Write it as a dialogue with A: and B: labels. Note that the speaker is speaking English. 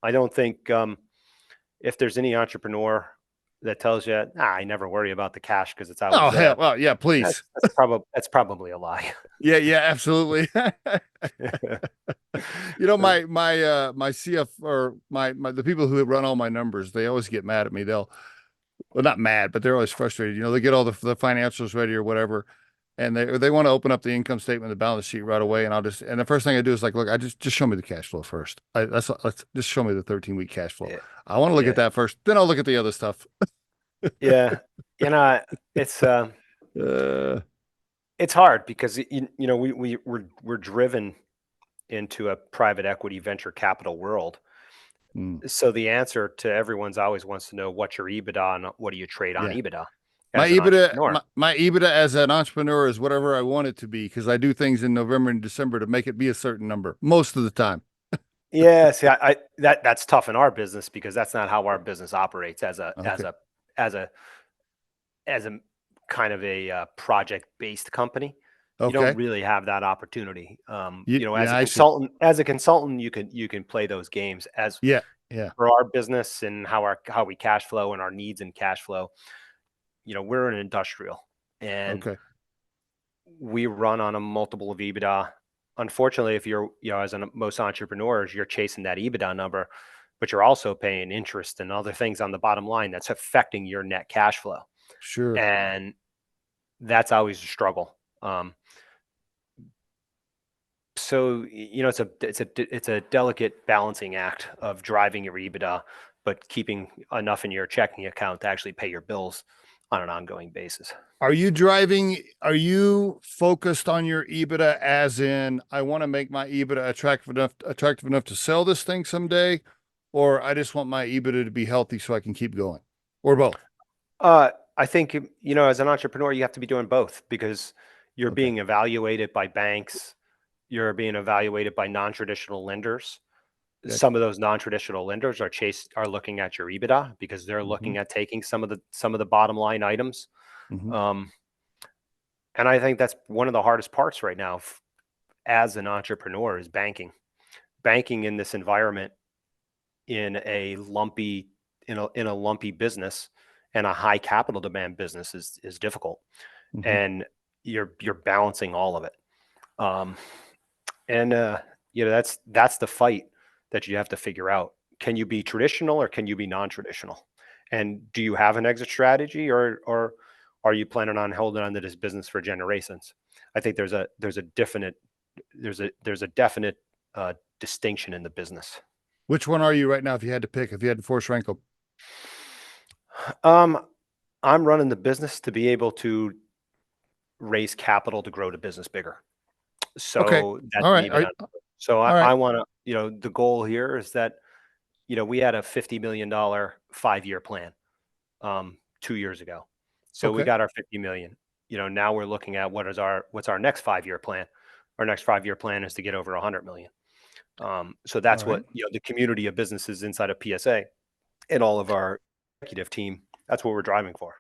A: I don't think if there's any entrepreneur that tells you, I never worry about the cash because it's
B: Oh
A: always
B: hell,
A: there,
B: well, yeah, please.
A: that's probably a lie.
B: Yeah, yeah, absolutely. My CF or my the people who run all my numbers, they always get mad at me. Well, not mad, but they're always frustrated. They get all the financials ready or whatever, and they want to open up the income statement, the balance sheet right away. And the first thing I do is like, look, I just show me the cash flow first. Let's just show me the 13-week cash flow.
A: Yeah,
B: I want to look at
A: yeah,
B: that first, then I'll look at the other stuff.
A: yeah. It's
B: Uh,
A: it's hard because we're driven into a private equity venture capital world.
B: mm,
A: So the answer to everyone's always wants to know what's your EBITDA and what do you trade on
B: yeah.
A: EBITDA
B: My
A: as an
B: EBITDA,
A: entrepreneur.
B: my EBITDA as an entrepreneur is whatever I want it to be because I do things in November and December to make it be a certain number most of the time.
A: Yeah, see, that's tough in our business because that's not how our business operates as a as
B: Okay.
A: a as a as a kind of a project based company. You don't
B: Okay.
A: really have that opportunity. As
B: Yeah,
A: a
B: I see.
A: consultant, you can play those games. As
B: Yeah. Yeah.
A: for our business and how we cash flow and our needs and cash flow, we're an industrial and
B: Okay.
A: we run on a multiple of EBITDA. Unfortunately, if you're, as most entrepreneurs, you're chasing that EBITDA number, but you're also paying interest and other things on the bottom line that's affecting your net cash flow.
B: Sure.
A: And that's always a struggle. So it's a delicate balancing act of driving your EBITDA, but keeping enough in your checking account to actually pay your bills on an ongoing basis.
B: Are you focused on your EBITDA as in I want to make my EBITDA attractive enough to sell this thing someday, or I just want my EBITDA to be healthy so I can keep going? Or both?
A: I think, as an entrepreneur, you have to be doing both because you're
B: Okay.
A: being evaluated by banks, you're being evaluated by non-traditional lenders.
B: Okay.
A: Some of those non-traditional lenders are looking at your EBITDA because they're
B: Mm-hmm.
A: looking at taking some of the bottom line items.
B: Mm-hmm.
A: Um, and I think that's one of the hardest parts right now as an entrepreneur is banking. Banking in this environment in a lumpy in a lumpy business and a high capital demand business is difficult,
B: Mm-hmm.
A: and you're balancing all of it. Um, and that's the fight that you have to figure out. Can you be traditional or can you be non-traditional? And do you have an exit strategy, or are you planning on holding on to this business for generations? I think there's a definite distinction in the business.
B: Which one are you right now if you had to pick, if you had to force rank them?
A: Um, I'm running the business to be able to raise capital to grow the business bigger.
B: Okay.
A: So that's
B: All
A: an
B: right.
A: EBITDA. So
B: All
A: I
B: right.
A: want to, the goal here is that, we had a $50 million 5-year plan 2 years ago. So we
B: Okay.
A: got our 50 million. Now we're looking at what's our next 5-year plan. Our next 5-year plan is to get over 100 million. So
B: All
A: that's
B: right.
A: what, the community of businesses inside of PSA and all of our executive team, that's what we're driving for.